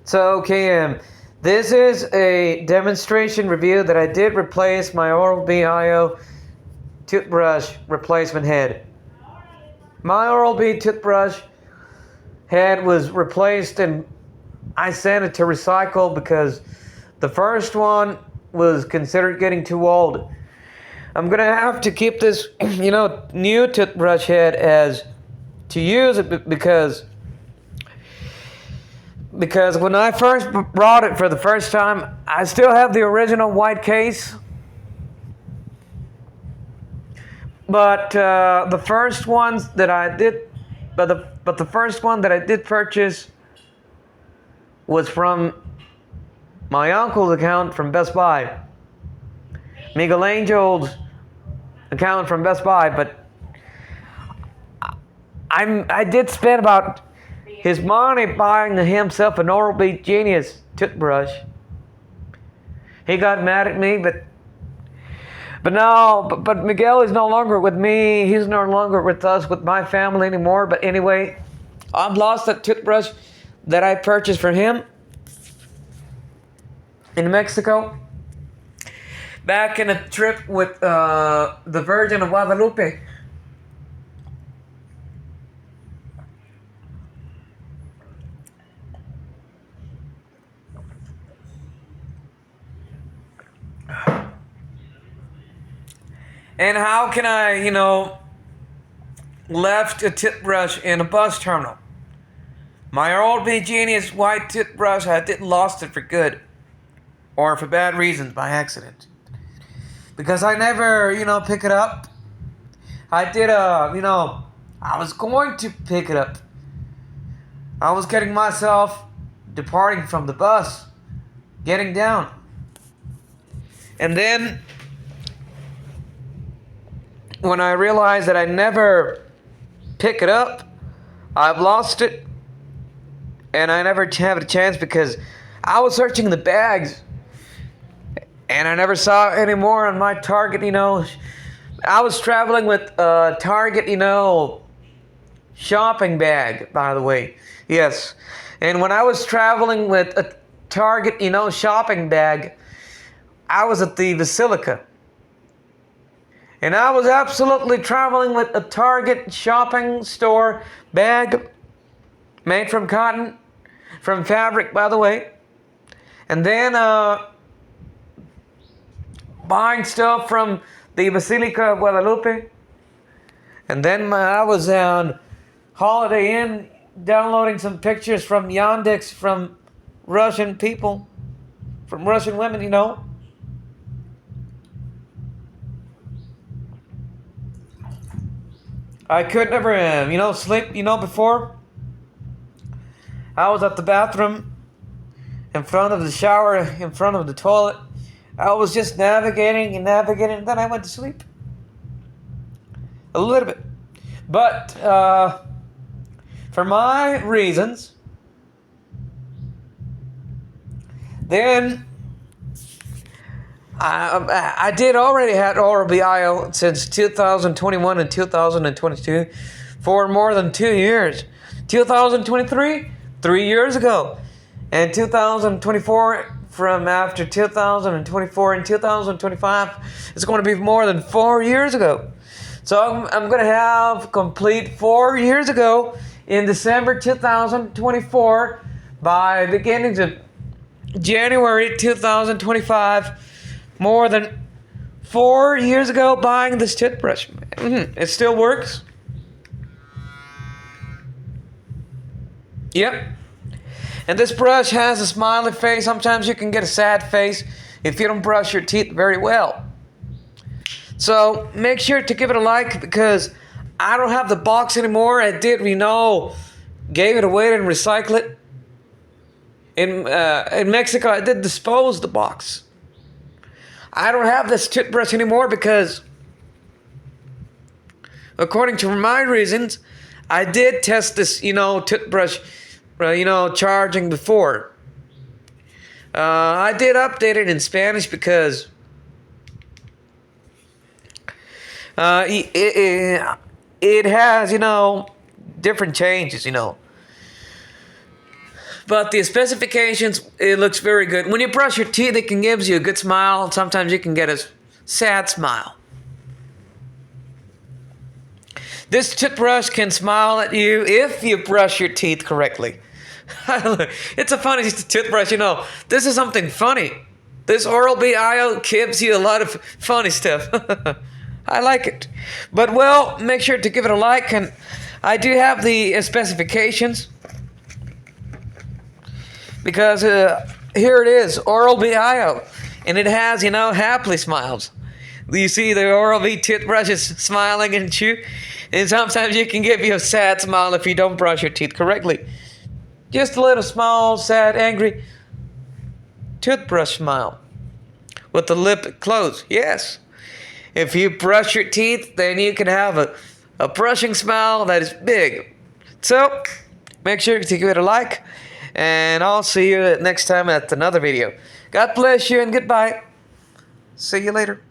So, KM, this is a demonstration review that I did replace my Oral-B IO toothbrush replacement head. My Oral-B toothbrush head was replaced and I sent it to recycle because the first one was considered getting too old. I'm gonna have to keep this, new toothbrush head as to use it because when I first brought it for the first time, I still have the original white case. But the first ones that I did, but the first one that I did purchase was from my uncle's account from Best Buy, Miguel Angel's account from Best Buy. But I did spend about his money buying himself an Oral-B Genius toothbrush. He got mad at me, but Miguel is no longer with me. He's no longer with us, with my family anymore. But anyway, I've lost that toothbrush that I purchased for him in Mexico back in a trip with the Virgin of Guadalupe. And how can I, left a toothbrush in a bus terminal? My Oral-B Genius white toothbrush, I didn't lost it for good. Or for bad reasons, by accident. Because I never, pick it up. I did I was going to pick it up. I was getting myself departing from the bus, getting down. And then when I realized that I never pick it up, I've lost it, and I never have a chance because I was searching the bags, and I never saw any more on my Target. I was traveling with a Target, shopping bag, by the way. Yes, and when I was traveling with a Target, shopping bag, I was at the Basilica. And I was absolutely traveling with a Target shopping store bag made from cotton, from fabric, by the way. And then buying stuff from the Basilica of Guadalupe. And then I was on Holiday Inn downloading some pictures from Yandex from Russian people, from Russian women, I could never, sleep, before. I was at the bathroom, in front of the shower, in front of the toilet. I was just navigating, and then I went to sleep. A little bit. But, for my reasons, then I did already had Oral-B IO since 2021 and 2022 for more than 2 years. 2023, 3 years ago. And 2024, from after 2024 and 2025, it's going to be more than 4 years ago. So I'm going to have complete 4 years ago in December 2024 by beginnings of January 2025. More than 4 years ago buying this toothbrush. It still works. Yep. And this brush has a smiley face. Sometimes you can get a sad face if you don't brush your teeth very well. So make sure to give it a like because I don't have the box anymore. I did, gave it away and recycle it. In Mexico, I did dispose the box. I don't have this toothbrush anymore because, according to my reasons, I did test this, toothbrush, charging before. I did update it in Spanish because it has, different changes, But the specifications, it looks very good. When you brush your teeth, it can give you a good smile. Sometimes you can get a sad smile. This toothbrush can smile at you if you brush your teeth correctly. It's a funny toothbrush, you know. This is something funny. This Oral-B IO gives you a lot of funny stuff. I like it. But, well, make sure to give it a like. And I do have the specifications. Because here it is, Oral-B IO. And it has, you know, happily smiles. You see the Oral-B toothbrush is smiling at you. And sometimes it can give you a sad smile if you don't brush your teeth correctly. Just a little small, sad, angry toothbrush smile. With the lip closed, yes. If you brush your teeth, then you can have a brushing smile that is big. So, make sure to give it a like. And I'll see you next time at another video. God bless you and goodbye. See you later.